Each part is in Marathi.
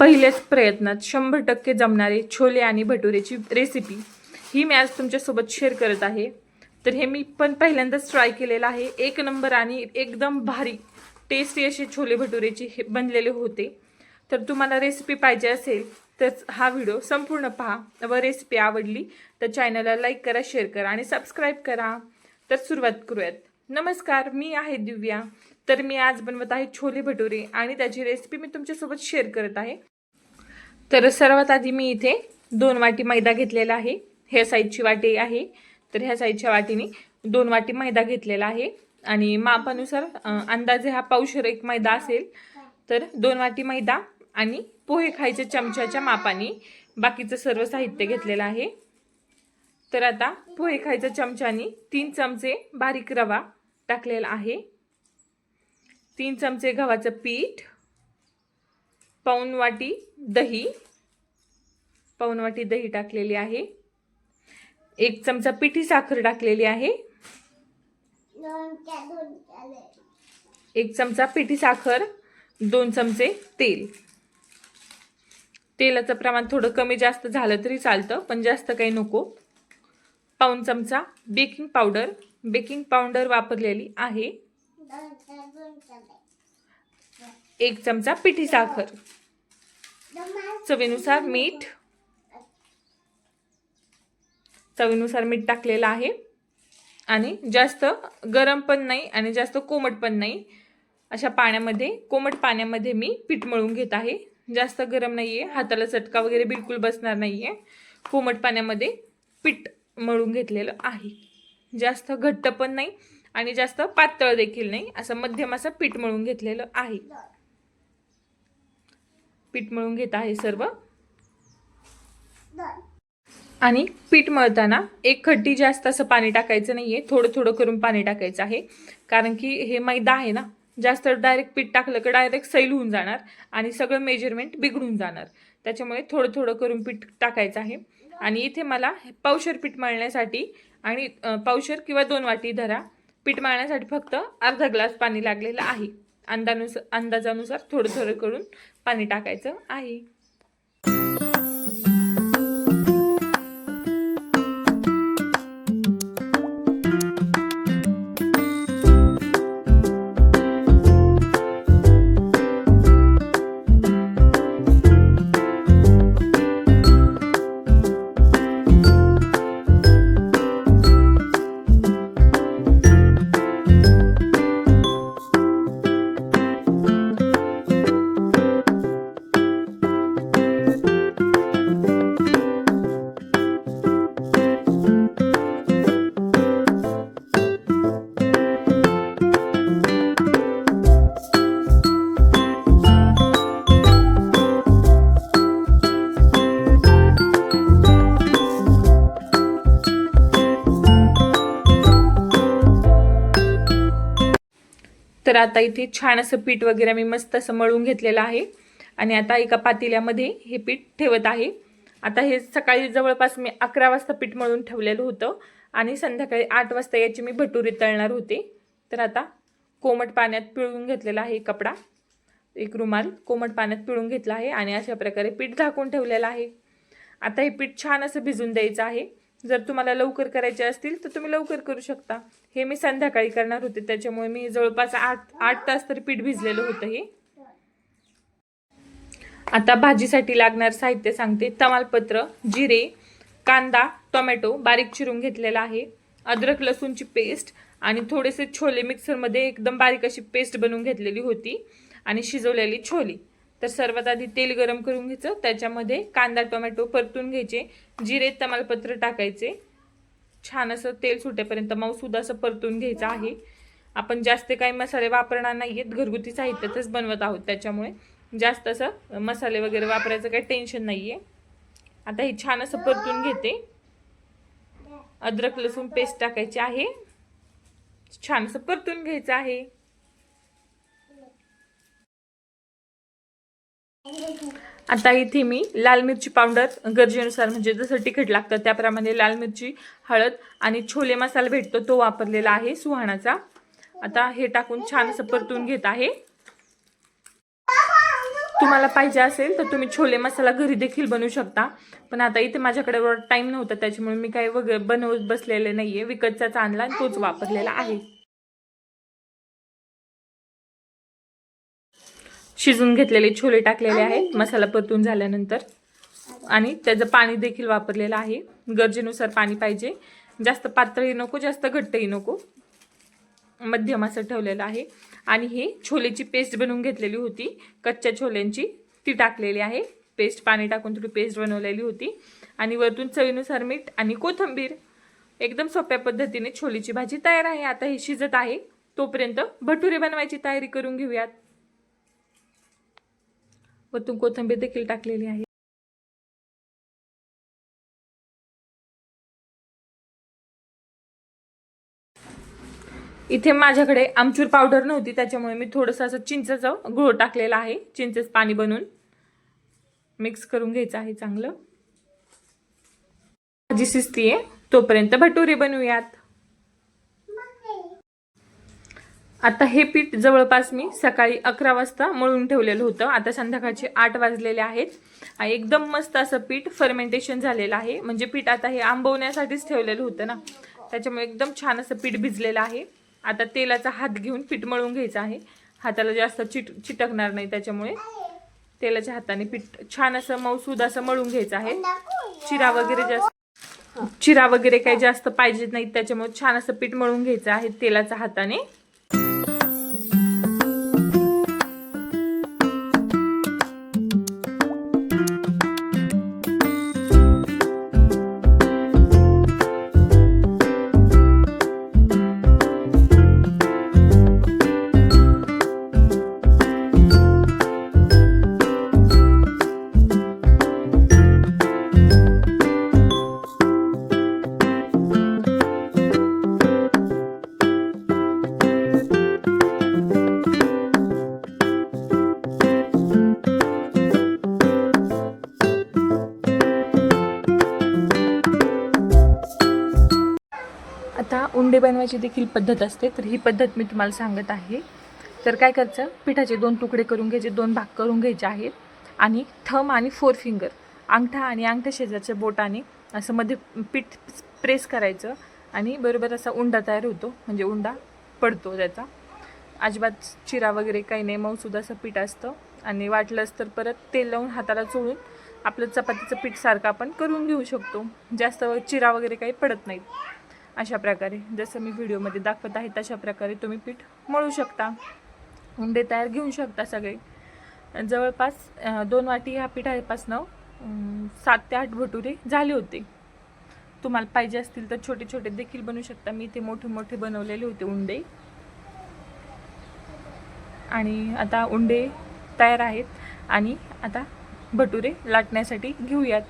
पहिल्याच प्रयत्नात 100% जमणारे छोले आणि भटुरेची रेसिपी ही मी आज तुमच्यासोबत शेअर करत आहे। तर हे मी पण पहिल्यांदाच ट्राय केलेलं आहे। एक नंबर आणि एकदम भारी टेस्टी असे छोले भटुरेचे हे बनलेले होते। तर तुम्हाला रेसिपी पाहिजे असेल तर हा व्हिडिओ संपूर्ण पहा व रेसिपी आवडली तर चॅनलला लाईक करा, शेअर करा आणि सबस्क्राइब करा। तर सुरुवात करूयात। नमस्कार, मी आहे दिव्या। तर मी आज बनवत आहे छोले भटुरे आणि त्याची रेसिपी मी तुमच्यासोबत शेअर करत आहे। तर सर्वात आधी मी इथे 2 वाटी मैदा घेतलेला आहे। ह्या साईजची वाटी आहे। तर ह्या साईजच्या वाटीने 2 वाटी मैदा घेतलेला आहे आणि मापानुसार अंदाजे हा पावशेर एक मैदा असेल। तर 2 वाटी मैदा आणि पोहे खायचे चमच्याच्या मापाने बाकीचं सर्व साहित्य घेतलेलं आहे। तर आता पोहे खायच्या चमच्याने 3 चमचे बारीक रवा टाकलेला आहे, 3 चमचे गव्हाचं पीठ, पाऊण वाटी दही टाकलेली आहे, 1 चमचा पिठी साखर टाकलेली आहे, 1 चमचा पिठी साखर, 2 चमचे तेल। तेलाचं प्रमाण थोडं कमी जास्त झालं तरी चालतं, पण जास्त काही नको। पाऊण चमचा बेकिंग पावडर वापरलेली आहे, 1 चमचा पिठी साखर, चवीनुसार मीठ टाकलेलं आहे आणि जास्त गरम पण नाही आणि जास्त कोमट पण नाही, अशा पाण्यामध्ये कोमट पाण्यामध्ये मी पीठ मळून घेत आहे। जास्त गरम नाहीये, हाताला चटका वगैरे बिलकुल बसणार नाहीये। कोमट पाण्यामध्ये पीठ मळून घेतलेलं आहे। जास्त घट्ट पण नाही आणि जास्त पातळ देखील नाही, असं मध्यम असं पीठ मळून घेतलेलं आहे। पीठ मळून घेत आहे सर्व। आणि पीठ मळताना एक खड्डी जास्त असं पाणी टाकायचं नाहीये, थोडं थोडं करून पाणी टाकायचं आहे। कारण की हे मैदा आहे ना, जास्त डायरेक्ट पीठ टाकलं की डायरेक्ट सैल होऊन जाणार आणि सगळं मेजरमेंट बिघडून जाणार। त्याच्यामुळे थोडं थोडं करून पीठ टाकायचं आहे। आणि इथे मला पावशेर पीठ मळण्यासाठी आणि पावशेर किंवा 2 वाटी धरा पीठ मळण्यासाठी फक्त अर्धा ग्लास पाणी लागलेलं आहे। अंदाजानुसार थोडं थोडं करून पाणी टाकायचं आहे। तर आता इथे छान असं पीठ वगैरे मी मस्त असं मळून घेतलेलं आहे आणि आता एका पातेल्यामध्ये हे पीठ ठेवत आहे। आता हे सकाळी जवळपास मी 11 वाजता पीठ मळून ठेवलेलं होतं आणि संध्याकाळी 8 वाजता याची मी भटुरे तळणार होते। तर आता कोमट पाण्यात पिळून घेतलेला आहे कपडा, एक रुमाल कोमट पाण्यात पिळून घेतला आहे आणि अशा प्रकारे पीठ झाकून ठेवलेलं आहे। आता हे पीठ छान असं भिजून द्यायचं आहे। जर तुम्हाला लवकर करायचे असतील तर तुम्ही लवकर करू शकता। हे मी संध्याकाळी करणार होते, त्याच्यामुळे मी जवळपास 8 तास तरी पीठ भिजलेलं होतं हे। आता भाजीसाठी लागणार साहित्य सांगते। तमालपत्र, जिरे, कांदा, टोमॅटो बारीक चिरून घेतलेला आहे, अद्रक लसूणची पेस्ट आणि थोडेसे छोले मिक्सरमध्ये एकदम बारीक अशी पेस्ट बनवून घेतलेली होती आणि शिजवलेली छोले। तर सर्वात आधी तेल गरम करून घ्यायचं, त्याच्यामध्ये कांदा टोमॅटो परतून घ्यायचे, जिरे तमालपत्र टाकायचे, छान असं तेल सुटेपर्यंत मऊसूद असं परतून घ्यायचं आहे। आपण जास्त काही मसाले वापरणार नाहीयेत, घरगुती साहित्यातच बनवत आहोत, त्याच्यामुळे जास्त असं मसाले वगैरे वापरायचं काही टेन्शन नाहीये। आता हे छान असं परतून घेते, अद्रक लसूण पेस्ट टाकायची आहे, छान असं परतून घ्यायचं आहे। आता इथे मी लाल मिरची पावडर गरजेनुसार, म्हणजे जसं तिखट लागतं त्याप्रमाणे लाल मिरची, हळद आणि छोले मसाला भेटतो तो वापरलेला आहे सुहाणाचा। आता हे टाकून छान असं परतून घेत आहे। तुम्हाला पाहिजे असेल तर तुम्ही छोले मसाला घरी देखील बनवू शकता, पण आता इथे माझ्याकडे एवढा टाइम नव्हता, त्याच्यामुळे मी काही वगैरे बनवत बसलेले नाहीये. विकतचाच आणला आणि तोच वापरलेला आहे. शिजून घेतलेले छोले टाकलेले आहेत मसाला परतून झाल्यानंतर, आणि त्याचं पाणी देखील वापरलेलं आहे. गरजेनुसार पाणी पाहिजे, जास्त पातळही नको जास्त घट्टही नको, मध्यम असं ठेवलेलं आहे. आणि हे छोलेची पेस्ट बनवून घेतलेली होती कच्च्या छोल्यांची, ती टाकलेली आहे. पेस्ट पाणी टाकून थोडी पेस्ट बनवलेली होती, आणि वरतून चवीनुसार मीठ आणि कोथिंबीर. एकदम सोप्या पद्धतीने छोलेची भाजी तयार आहे. आता हे शिजत आहे, तोपर्यंत भटुरे बनवायची तयारी करून घेऊयात. वरतून कोथिंबीर देखील टाकलेली आहे. इथे माझ्याकडे आमचूर पावडर नव्हती, त्याच्यामुळे मी थोडंसं असं चिंचेचं गूळ टाकलेला आहे. चिंचेचं पाणी बनवून मिक्स करून घ्यायचं आहे चांगलं. भाजी शिजतीये तोपर्यंत भटुरे बनवूयात. आता हे पीठ जवळपास मी सकाळी 11 वाजता मळून ठेवलेलं होतं. आता संध्याकाळचे 8 वाजलेले आहेत. एकदम मस्त असं पीठ फर्मेंटेशन झालेलं आहे. म्हणजे पीठ आता हे आंबवण्यासाठीच ठेवलेलं होतं ना, त्याच्यामुळे एकदम छान असं पीठ भिजलेलं आहे. आता तेलाचा हात घेऊन पीठ मळून घ्यायचं आहे. हाताला जास्त चिटकणार नाही, त्याच्यामुळे तेलाच्या हाताने पीठ छान असं मऊसूद असं मळून घ्यायचं आहे. चिरा वगैरे काही जास्त पाहिजे नाही, त्याच्यामुळे छान असं पीठ मळून घ्यायचं आहे तेलाच्या हाताने. आता उंडे बनवायची देखील पद्धत असते, तर ही पद्धत मी तुम्हाला सांगत आहे. तर काय करायचं, पिठाचे 2 तुकडे करून घ्यायचे, 2 भाग करून घ्यायचे आहेत. आणि थंब आणि 4 फिंगर, अंगठा आणि अंगठ्या शेजारच्या बोटाने असं मध्ये पीठ प्रेस करायचं, आणि बरोबर असा उंडा तयार होतो. म्हणजे उंडा पडतो त्याचा. अजिबात चिरा वगैरे काही नाही, मऊसूद असं पीठ असतं. आणि वाटलंच तर परत तेल लावून हाताला चोळून आपलं चपातीचं पीठ सारखं आपण करून घेऊ शकतो. जास्त चिरा वगैरे काही पडत नाहीत. अशा प्रकारे जसं मी व्हिडिओमध्ये दाखवत आहे तशा प्रकारे तुम्ही पीठ मळू शकता, उंडे तयार घेऊ शकता सगळे. जवळपास 2 वाटी ह्या पिठापासनं 7 ते 8 भटुरे झाले होते. तुम्हाला पाहिजे असतील तर छोटे छोटे देखील बनवू शकता. मी इथे मोठे मोठे बनवलेले होते उंडे. आणि आता उंडे तयार आहेत, आणि आता भटुरे लाटण्यासाठी घेऊयात.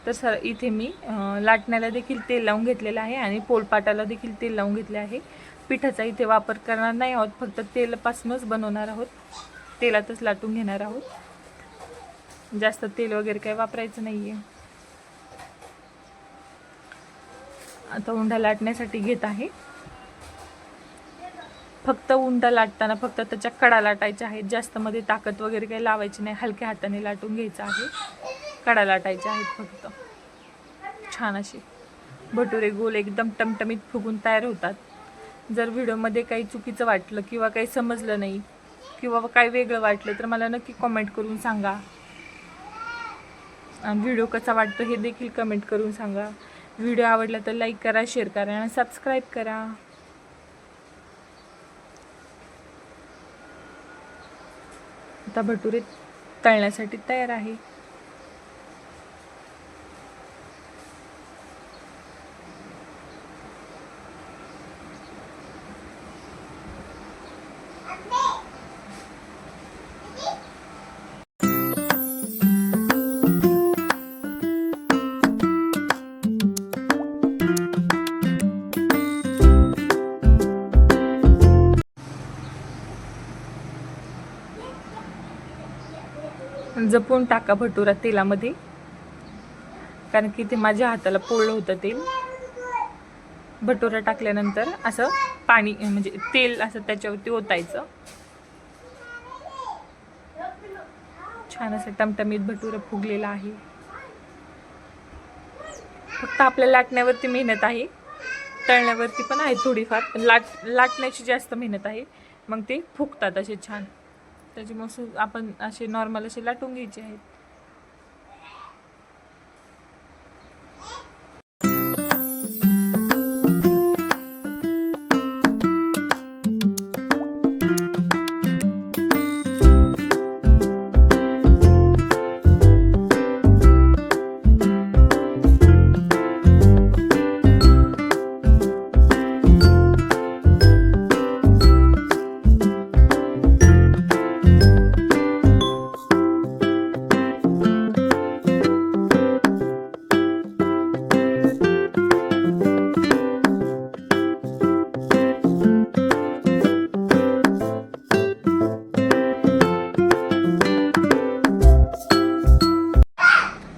तर इथे मी लाटण्याला देखील तेल लावून घेतलेलं आहे, आणि पोळपाटाला देखील तेल लावून घेतले आहे. पिठाचा इथे वापर करणार नाही आहोत, फक्त तेलापासूनच बनवणार आहोत, तेलातच लाटून घेणार आहोत. जास्त तेल वगैरे काही वापरायचं नाही आहे. आता उंडा लाटण्यासाठी घेत आहे. फक्त उंडा लाटताना फक्त त्याच्या कडा लाटायच्या आहेत, जास्त मध्ये ताकद वगैरे काही लावायची नाही, हलक्या हाताने लाटून घ्यायचं आहे. कडा लाटायच्या आहेत फक्त. छान असे भटुरे गोल एकदम टमटमीत फुगून तयार होतात. जर व्हिडिओमध्ये काही चुकीचं वाटलं किंवा काही समजलं नाही किंवा काही वेगळं वाटलं तर मला नक्की कमेंट करून सांगा. आणि व्हिडिओ कसा वाटतो हे देखील कमेंट करून सांगा. व्हिडिओ आवडला तर लाईक करा, शेअर करा आणि सबस्क्राईब करा. आता भटुरे तळण्यासाठी तयार आहे. जपून टाका भटुरा तेलामध्ये, कारण की ते माझ्या हाताला पोळलं होतं तेल. भटुरा टाकल्यानंतर असं पाणी म्हणजे तेल असं त्याच्यावरती ओतायचं. छान असं टमटमीत भटुरं फुगलेलं आहे. फक्त आपल्या लाटण्यावरती मेहनत आहे, तळण्यावरती पण आहे थोडीफार, पण लाटण्याची जास्त मेहनत आहे. मग ते फुगतात असे छान. त्याच्यामुळे आपण असे नॉर्मल असे लाटून घ्यायचे आहेत.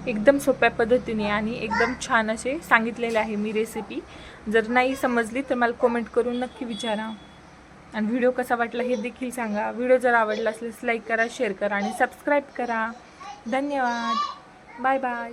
एकदम सोप्या पद्धतीने आणि एकदम छान असे सांगितलेले आहे मी रेसिपी. जर नाही समजली तर मला कमेंट करून नक्की विचारा आणि व्हिडिओ कसा वाटला हे देखील सांगा. व्हिडिओ जर आवडला असल्यास लाईक करा, शेअर करा आणि सबस्क्राईब करा. धन्यवाद. Bye bye.